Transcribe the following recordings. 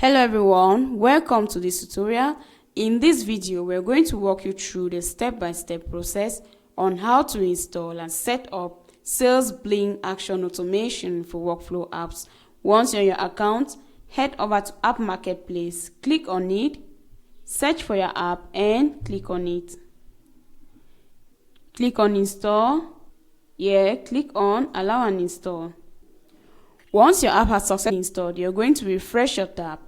Hello everyone, welcome to this tutorial. In this video, we're going to walk you through the step-by-step process on how to install and set up SalesBlink Action Automation for workflow apps. Once you're on your account, head over to App Marketplace, click on it, search for your app and click on it. Click on Install. Here, click on Allow and Install. Once your app has successfully installed, you're going to refresh your tab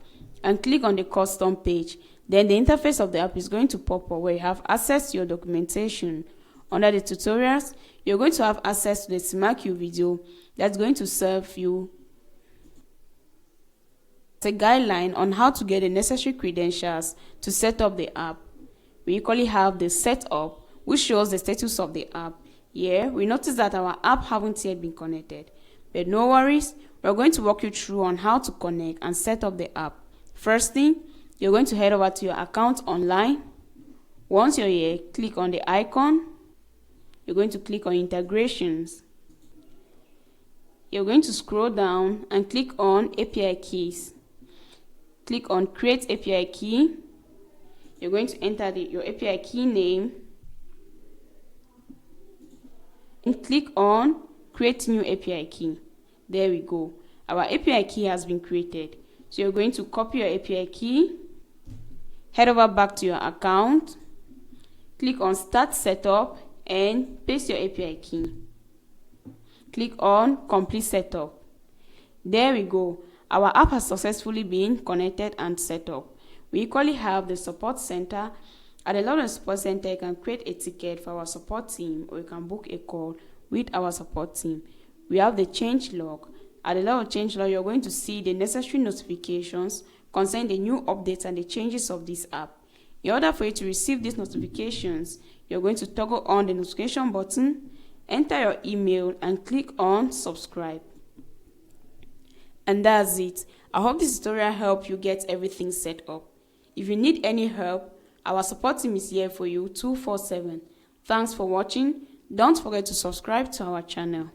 and click on the custom page. Then the interface of the app is going to pop up where you have access to your documentation. Under the tutorials, you're going to have access to the SmartQ video that's going to serve you as a guideline on how to get the necessary credentials to set up the app. We equally have the setup, which shows the status of the app. Here, we notice that our app haven't yet been connected. But no worries, we're going to walk you through on how to connect and set up the app. First thing, you're going to head over to your account online. Once you're here, click on the icon. You're going to click on integrations. You're going to scroll down and click on API keys. Click on create API key. You're going to enter your API key name and click on create new API key. There we go. Our API key has been created. So you're going to copy your API key, head over back to your account, click on Start Setup and paste your API key. Click on Complete Setup. There we go. Our app has successfully been connected and set up. We equally have the support center. At the level of support center, you can create a ticket for our support team or you can book a call with our support team. We have the change log. At the level of change log, you're going to see the necessary notifications concerning the new updates and the changes of this app. In order for you to receive these notifications, you're going to toggle on the notification button, enter your email, and click on subscribe. And that's it. I hope this tutorial helped you get everything set up. If you need any help, our support team is here for you 24/7. Thanks for watching. Don't forget to subscribe to our channel.